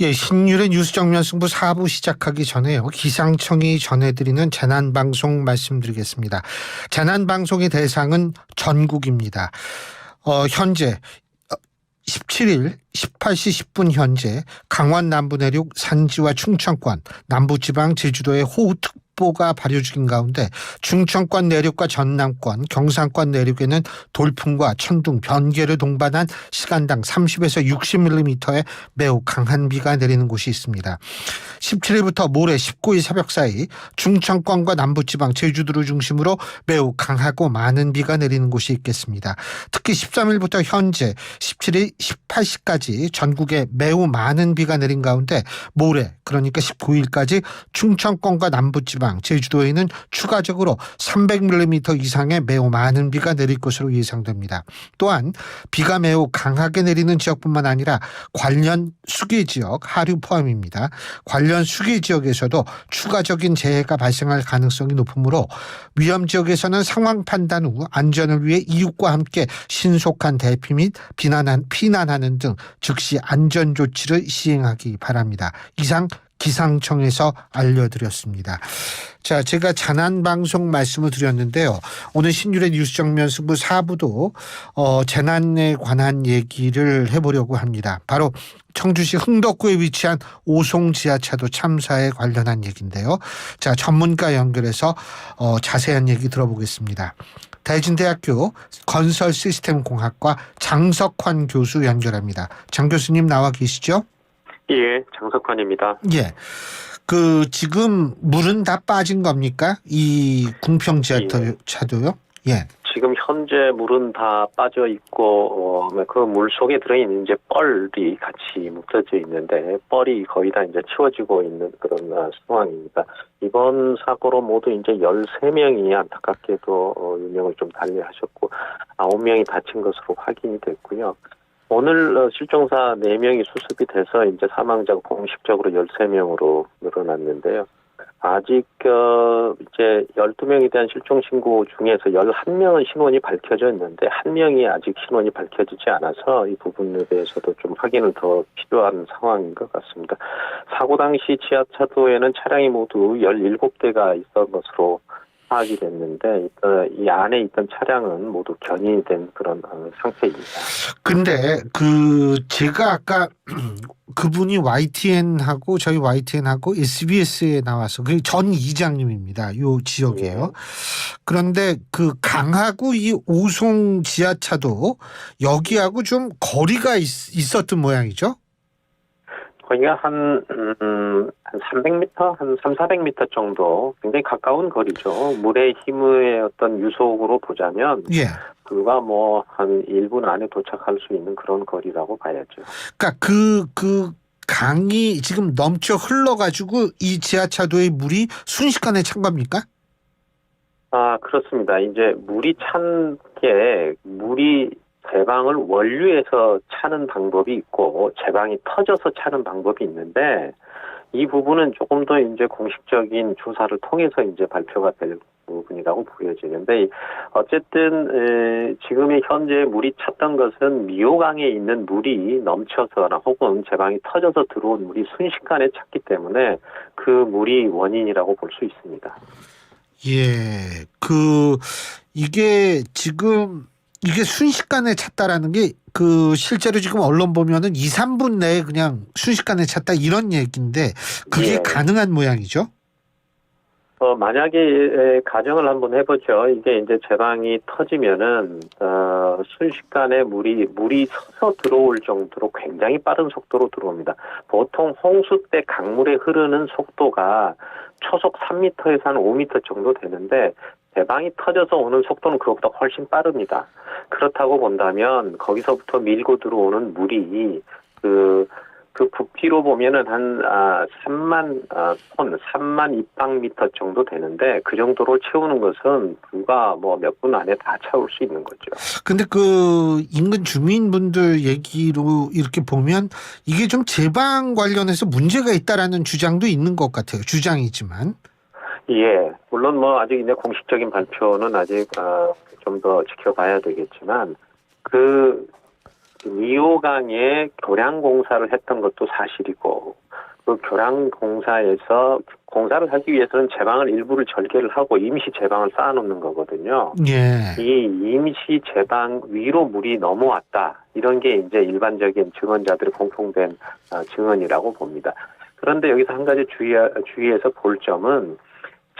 예, 신율의 뉴스 정면 승부 4부 시작하기 전에요. 기상청이 전해드리는 재난방송 말씀드리겠습니다. 재난방송의 대상은 전국입니다. 현재 17일 18시 10분 현재 강원 남부 내륙 산지와 충청권, 남부지방 제주도에 호우특보가 발효 중인 가운데 충청권 내륙과 전남권, 경상권 내륙에는 돌풍과 천둥, 번개를 동반한 시간당 30에서 60mm의 매우 강한 비가 내리는 곳이 있습니다. 17일부터 모레 19일 새벽 사이 충청권과 남부지방, 제주도를 중심으로 매우 강하고 많은 비가 내리는 곳이 있겠습니다. 특히 13일부터 현재 17일 18시까지 전국에 매우 많은 비가 내린 가운데 모레 그러니까 19일까지 충청권과 남부지방, 제주도에는 추가적으로 300mm 이상의 매우 많은 비가 내릴 것으로 예상됩니다. 또한 비가 매우 강하게 내리는 지역뿐만 아니라 관련 수계 지역, 하류 포함입니다. 관련 수계 지역에서도 추가적인 재해가 발생할 가능성이 높으므로 위험 지역에서는 상황 판단 후 안전을 위해 이웃과 함께 신속한 대피 및 피난하는 등 즉시 안전 조치를 시행하기 바랍니다. 이상 기상청에서 알려드렸습니다. 자, 제가 재난방송 말씀을 드렸는데요. 오늘 신율의 뉴스 정면 승부 4부도 재난에 관한 얘기를 해보려고 합니다. 바로 청주시 흥덕구에 위치한 오송 지하차도 참사에 관련한 얘기인데요. 자, 전문가 연결해서 자세한 얘기 들어보겠습니다. 대진대학교 건설시스템공학과 장석환 교수 연결합니다. 장 교수님 나와 계시죠? 예, 장석환입니다. 예. 지금 물은 다 빠진 겁니까? 이 궁평 지하차도요? 예. 지금 현재 물은 다 빠져 있고, 그 물 속에 들어있는 이제 뻘이 같이 묻혀져 있는데, 뻘이 거의 다 이제 치워지고 있는 그런 상황입니다. 이번 사고로 모두 이제 13명이 안타깝게도 유명을 좀 달리하셨고, 9명이 다친 것으로 확인이 됐고요. 오늘 실종사 4명이 수습이 돼서 이제 사망자가 공식적으로 13명으로 늘어났는데요. 아직 이제 12명에 대한 실종 신고 중에서 11명은 신원이 밝혀져 있는데 1명이 아직 신원이 밝혀지지 않아서 이 부분에 대해서도 좀 확인을 더 필요한 상황인 것 같습니다. 사고 당시 지하차도에는 차량이 모두 17대가 있던 것으로 파악이 됐는데 이 안에 있던 차량은 모두 견인이 된 그런 상태입니다. 근데 제가 아까 그분이 YTN하고 저희 YTN하고 SBS에 나와서 그 전 이장님입니다. 요 지역이에요. 그런데 강하구 이 오송 지하차도 여기하고 좀 거리가 있었던 모양이죠? 거기가 한 300m, 한 400m 정도 굉장히 가까운 거리죠. 물의 힘의 어떤 유속으로 보자면 예. 불과 한 1분 안에 도착할 수 있는 그런 거리라고 봐야죠. 그러니까 그 강이 지금 넘쳐 흘러가지고 이 지하차도의 물이 순식간에 찬 겁니까? 그렇습니다. 이제 물이 찬 게 제방을 원류에서 차는 방법이 있고 제방이 터져서 차는 방법이 있는데 이 부분은 조금 더 이제 공식적인 조사를 통해서 이제 발표가 될 부분이라고 보여지는데 어쨌든 지금의 현재 물이 찼던 것은 미호강에 있는 물이 넘쳐서나 혹은 제방이 터져서 들어온 물이 순식간에 찼기 때문에 그 물이 원인이라고 볼 수 있습니다. 예, 이게 순식간에 찼다라는 게 실제로 지금 언론 보면은 2, 3분 내에 그냥 순식간에 찼다 이런 얘기인데 그게 가능한 모양이죠? 만약에 가정을 한번 해보죠. 이게 이제 제방이 터지면은 순식간에 물이 서서 들어올 정도로 굉장히 빠른 속도로 들어옵니다. 보통 홍수 때 강물에 흐르는 속도가 초속 3m에서 한 5m 정도 되는데 제방이 터져서 오는 속도는 그것보다 훨씬 빠릅니다. 그렇다고 본다면 거기서부터 밀고 들어오는 물이 그 부피로 보면은 한 3만 입방미터 정도 되는데 그 정도로 채우는 것은 불과 몇 분 안에 다 채울 수 있는 거죠. 근데 인근 주민분들 얘기로 이렇게 보면 이게 좀 제방 관련해서 문제가 있다라는 주장도 있는 것 같아요. 주장이지만. 예, 물론 아직 이제 공식적인 발표는 아직 좀 더 지켜봐야 되겠지만 미호강에 교량 공사를 했던 것도 사실이고, 그 교량 공사에서 공사를 하기 위해서는 제방을 일부를 절개를 하고 임시 제방을 쌓아놓는 거거든요. 예. 이 임시 제방 위로 물이 넘어왔다. 이런 게 이제 일반적인 증언자들의 공통된 증언이라고 봅니다. 그런데 여기서 한 가지 주의해서 볼 점은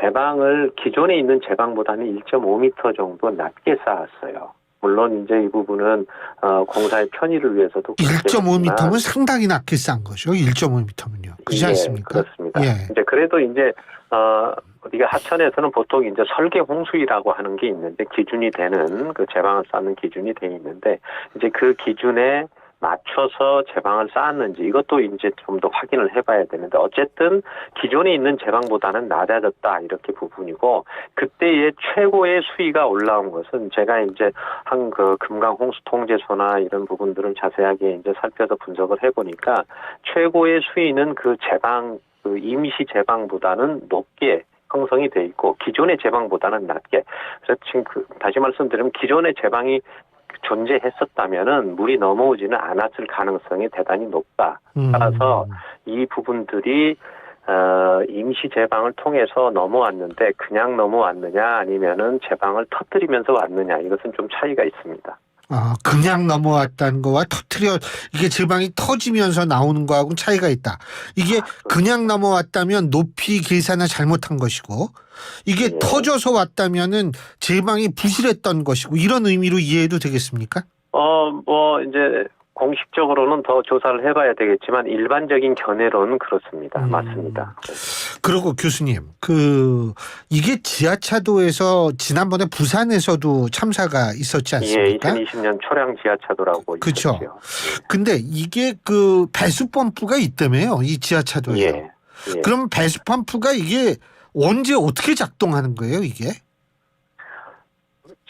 제방을 기존에 있는 제방보다는 1.5m 정도 낮게 쌓았어요. 물론 이제 이 부분은 공사의 편의를 위해서도 1.5m면 상당히 낮게 싼 거죠. 1.5m면요. 그렇지 않습니까? 그렇습니다. 예. 이제 그래도 이제 우리가 하천에서는 보통 이제 설계 홍수위라고 하는 게 있는데 기준이 되는 그 제방을 쌓는 기준이 돼 있는데 이제 그 기준에 맞춰서 제방을 쌓았는지 이것도 이제 좀 더 확인을 해봐야 되는데 어쨌든 기존에 있는 제방보다는 낮아졌다 이렇게 부분이고 그때의 최고의 수위가 올라온 것은 제가 이제 한 그 금강 홍수 통제소나 이런 부분들을 자세하게 이제 살펴서 분석을 해보니까 최고의 수위는 그 제방 그 임시 제방보다는 높게 형성이 돼 있고 기존의 제방보다는 낮게 그래서 지금 다시 말씀드리면 기존의 제방이 존재했었다면은 물이 넘어오지는 않았을 가능성이 대단히 높다. 따라서 이 부분들이 임시 제방을 통해서 넘어왔는데 그냥 넘어왔느냐 아니면은 제방을 터뜨리면서 왔느냐 이것은 좀 차이가 있습니다. 그냥 넘어왔다는 거와 이게 제방이 터지면서 나오는 거하고는 차이가 있다. 이게 그냥 넘어왔다면 높이 계산을 잘못한 것이고 이게 예. 터져서 왔다면은 제방이 부실했던 것이고 이런 의미로 이해해도 되겠습니까? 이제 공식적으로는 더 조사를 해봐야 되겠지만 일반적인 견해로는 그렇습니다. 맞습니다. 그리고 교수님, 이게 지하차도에서 지난번에 부산에서도 참사가 있었지 않습니까? 예, 2020년 초량 지하차도라고 그렇죠. 있었죠. 근데 이게 그 배수 펌프가 있다며요, 이 지하차도에. 예. 그럼 배수 펌프가 이게 언제 어떻게 작동하는 거예요, 이게?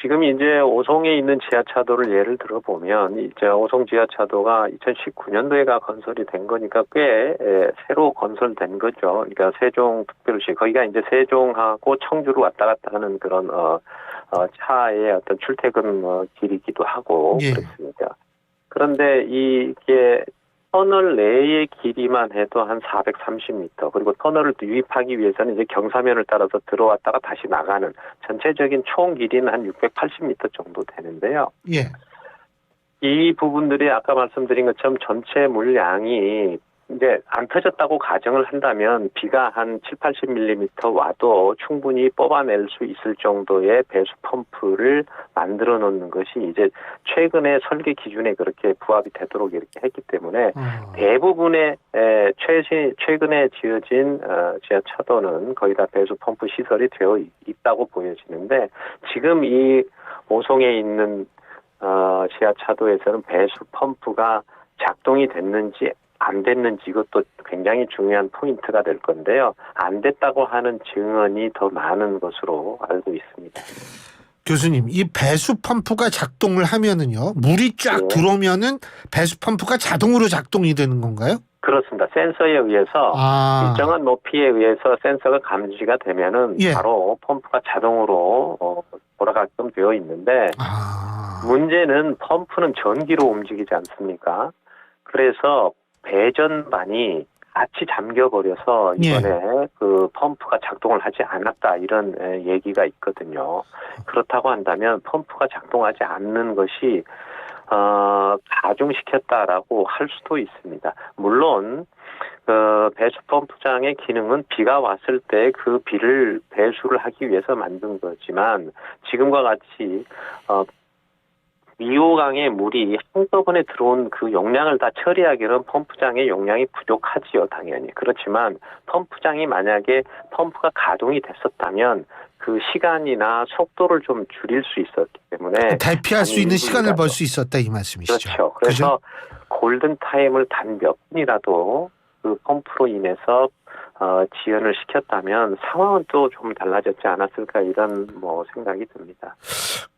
지금 이제 오송에 있는 지하차도를 예를 들어 보면 이제 오송 지하차도가 2019년도에가 건설이 된 거니까 꽤 새로 건설된 거죠. 그러니까 세종특별시 거기가 이제 세종하고 청주를 왔다 갔다 하는 그런 차의 어떤 출퇴근 길이기도 하고 예. 그렇습니다. 그런데 이게 터널 내의 길이만 해도 한 430m 그리고 터널을 유입하기 위해서는 이제 경사면을 따라서 들어왔다가 다시 나가는 전체적인 총 길이는 한 680m 정도 되는데요. 예. 이 부분들이 아까 말씀드린 것처럼 전체 물량이 이제 안 터졌다고 가정을 한다면 비가 한 7, 80mm 와도 충분히 뽑아낼 수 있을 정도의 배수 펌프를 만들어 놓는 것이 이제 최근에 설계 기준에 그렇게 부합이 되도록 이렇게 했기 때문에 대부분의 최근에 지어진 지하차도는 거의 다 배수 펌프 시설이 되어 있다고 보여지는데 지금 이 오송에 있는 지하차도에서는 배수 펌프가 작동이 됐는지 안 됐는지 이것도 굉장히 중요한 포인트가 될 건데요. 안 됐다고 하는 증언이 더 많은 것으로 알고 있습니다. 교수님, 이 배수 펌프가 작동을 하면은요, 물이 쫙 들어오면은 배수 펌프가 자동으로 작동이 되는 건가요? 그렇습니다. 센서에 의해서 일정한 높이에 의해서 센서가 감지가 되면은 바로 펌프가 자동으로 돌아가게끔 되어 있는데 문제는 펌프는 전기로 움직이지 않습니까? 그래서 배전반이 같이 잠겨버려서 이번에 그 펌프가 작동을 하지 않았다 이런 얘기가 있거든요. 그렇다고 한다면 펌프가 작동하지 않는 것이 가중시켰다라고 할 수도 있습니다. 물론 배수 펌프장의 기능은 비가 왔을 때 그 비를 배수를 하기 위해서 만든 거지만 지금과 같이 미호강의 물이 한꺼번에 들어온 그 용량을 다 처리하기는 펌프장의 용량이 부족하지요, 당연히. 그렇지만 펌프장이 만약에 펌프가 가동이 됐었다면 그 시간이나 속도를 좀 줄일 수 있었기 때문에 대피할 수 있는 시간을 벌 수 있었다 이 말씀이시죠. 그렇죠. 그래서 골든 타임을 단 몇 분이라도 그 펌프로 인해서 지연을 시켰다면 상황은 또 좀 달라졌지 않았을까 이런 생각이 듭니다.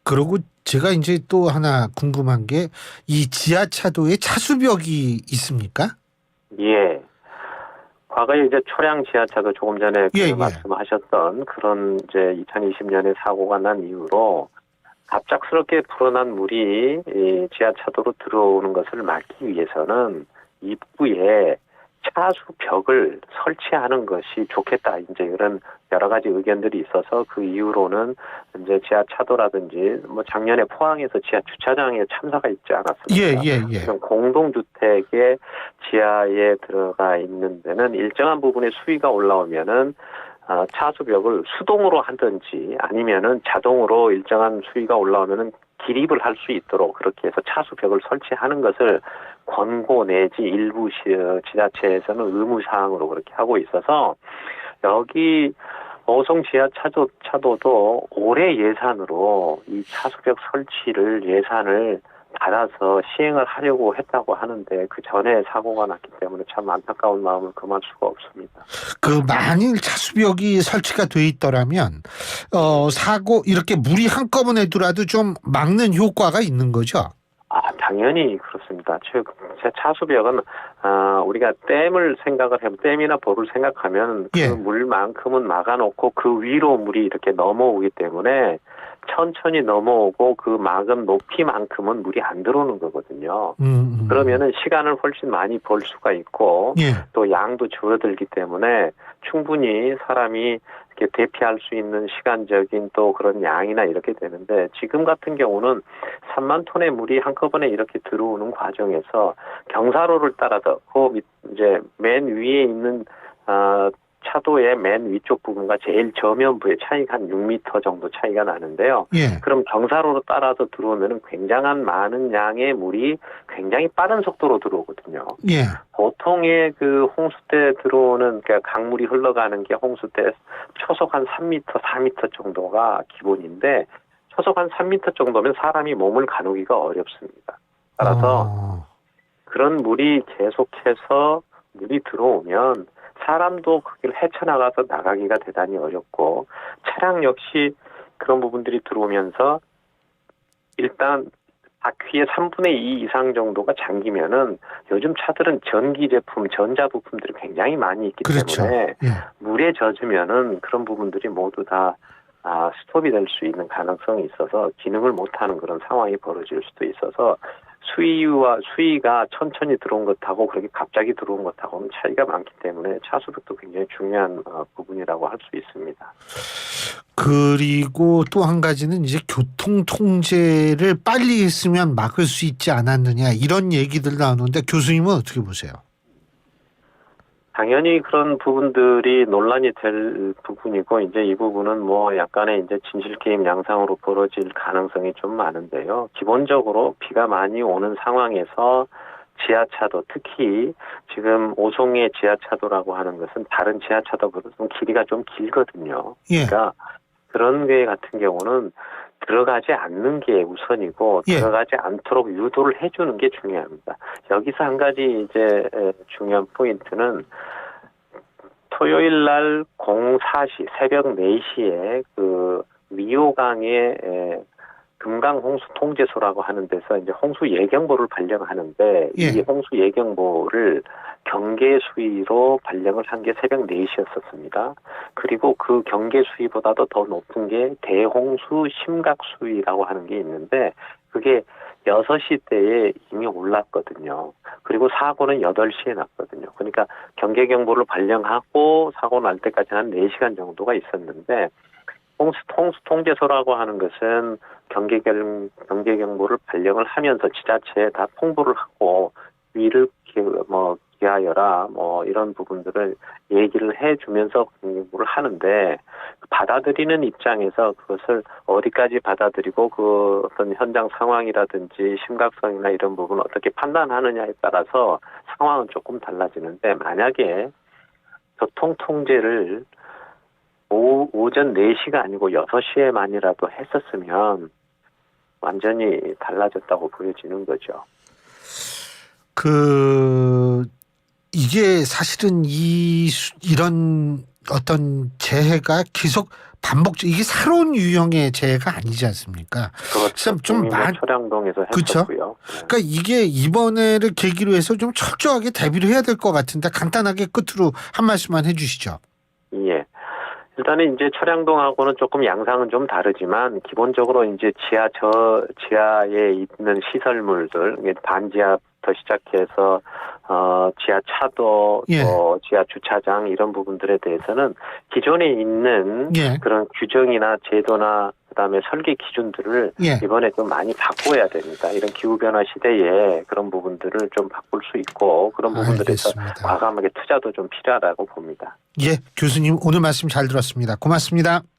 그리고 제가 이제 또 하나 궁금한 게 이 지하차도에 차수벽이 있습니까? 예. 과거에 이제 초량 지하차도 조금 전에 말씀하셨던 그런 이제 2020년에 사고가 난 이후로 갑작스럽게 불어난 물이 이 지하차도로 들어오는 것을 막기 위해서는 입구에 차수 벽을 설치하는 것이 좋겠다. 이제 이런 여러 가지 의견들이 있어서 그 이후로는 이제 지하차도라든지 뭐 작년에 포항에서 지하 주차장에 참사가 있지 않았습니까? 예. 그런 공동주택의 지하에 들어가 있는 데는 일정한 부분의 수위가 올라오면은 차수벽을 수동으로 하든지 아니면은 자동으로 일정한 수위가 올라오면은 기립을 할 수 있도록 그렇게 해서 차수벽을 설치하는 것을 권고 내지 일부 지자체에서는 의무사항으로 그렇게 하고 있어서 여기 어송 지하차도도 올해 예산으로 이 차수벽 설치를 예산을 받아서 시행을 하려고 했다고 하는데 그 전에 사고가 났기 때문에 참 안타까운 마음을 금할 수가 없습니다. 그 만일 차수벽이 설치가 돼 있더라면 사고 이렇게 물이 한꺼번에 들어와도 좀 막는 효과가 있는 거죠. 당연히 그렇습니다. 제 차수벽은 우리가 댐이나 보를 생각하면 그 예. 물만큼은 막아놓고 그 위로 물이 이렇게 넘어오기 때문에 천천히 넘어오고 그 막은 높이만큼은 물이 안 들어오는 거거든요. 그러면은 시간을 훨씬 많이 벌 수가 있고 예. 또 양도 줄어들기 때문에 충분히 사람이 이렇게 대피할 수 있는 시간적인 또 그런 양이나 이렇게 되는데 지금 같은 경우는 3만 톤의 물이 한꺼번에 이렇게 들어오는 과정에서 경사로를 따라서 이제 맨 위에 있는 차도의 맨 위쪽 부분과 제일 저면부의 차이가 한 6m 정도 차이가 나는데요. 예. 그럼 경사로로 따라서 들어오면은 굉장한 많은 양의 물이 굉장히 빠른 속도로 들어오거든요. 예. 보통의 그 홍수 때 들어오는 그러니까 강물이 흘러가는 게 홍수 때 초속 한 3m, 4m 정도가 기본인데 초속 한 3m 정도면 사람이 몸을 가누기가 어렵습니다. 따라서 그런 물이 계속해서 물이 들어오면 사람도 거기를 헤쳐나가서 나가기가 대단히 어렵고 차량 역시 그런 부분들이 들어오면서 일단 바퀴의 3분의 2 이상 정도가 잠기면은 요즘 차들은 전기 제품, 전자 부품들이 굉장히 많이 있기 그렇죠. 때문에 예. 물에 젖으면은 그런 부분들이 모두 다 스톱이 될 수 있는 가능성이 있어서 기능을 못하는 그런 상황이 벌어질 수도 있어서 수위가 천천히 들어온 것하고 그렇게 갑자기 들어온 것하고는 차이가 많기 때문에 차수벽도 굉장히 중요한 부분이라고 할 수 있습니다. 그리고 또 한 가지는 이제 교통 통제를 빨리 했으면 막을 수 있지 않았느냐 이런 얘기들 나오는데 교수님은 어떻게 보세요? 당연히 그런 부분들이 논란이 될 부분이고 이제 이 부분은 뭐 약간의 이제 진실 게임 양상으로 벌어질 가능성이 좀 많은데요. 기본적으로 비가 많이 오는 상황에서 지하차도 특히 지금 오송의 지하차도라고 하는 것은 다른 지하차도보다 좀 길이가 좀 길거든요. 예. 그러니까 그런 게 같은 경우는 들어가지 않는 게 우선이고 예. 들어가지 않도록 유도를 해주는 게 중요합니다. 여기서 한 가지 이제 중요한 포인트는 토요일 날 04시 새벽 4시에 그 미호강의 금강 홍수 통제소라고 하는 데서 이제 홍수 예경보를 발령하는데 예. 이 홍수 예경보를 경계 수위로 발령을 한 게 새벽 4시였었습니다. 그리고 그 경계 수위보다도 더 높은 게 대홍수 심각 수위라고 하는 게 있는데 그게 6시 때에 이미 올랐거든요. 그리고 사고는 8시에 났거든요. 그러니까 경계경보를 발령하고 사고 날 때까지 한 4시간 정도가 있었는데 홍수 통제소라고 하는 것은 경계경보를 발령을 하면서 지자체에 다 통보를 하고 위를 기하여라 이런 부분들을 얘기를 해주면서 공부를 하는데 받아들이는 입장에서 그것을 어디까지 받아들이고 그 어떤 현장 상황이라든지 심각성이나 이런 부분을 어떻게 판단하느냐에 따라서 상황은 조금 달라지는데 만약에 교통 통제를 오전 4시가 아니고 6시에만이라도 했었으면 완전히 달라졌다고 보여지는 거죠. 이게 사실은 이런 어떤 재해가 계속 이게 새로운 유형의 재해가 아니지 않습니까? 그렇죠. 좀 초량동에서 했었고요. 그러니까 이게 이번에를 계기로 해서 좀 철저하게 대비를 해야 될 것 같은데 간단하게 끝으로 한 말씀만 해주시죠. 예. 일단은 이제 차량동하고는 조금 양상은 좀 다르지만 기본적으로 이제 지하에 있는 시설물들, 반지하부터 시작해서 지하 차도, 예. 또 지하 주차장 이런 부분들에 대해서는 기존에 있는 예. 그런 규정이나 제도나 그다음에 설계 기준들을 예. 이번에 좀 많이 바꿔야 됩니다. 이런 기후변화 시대에 그런 부분들을 좀 바꿀 수 있고 그런 부분들에서 알겠습니다. 과감하게 투자도 좀 필요하다고 봅니다. 예, 교수님 오늘 말씀 잘 들었습니다. 고맙습니다.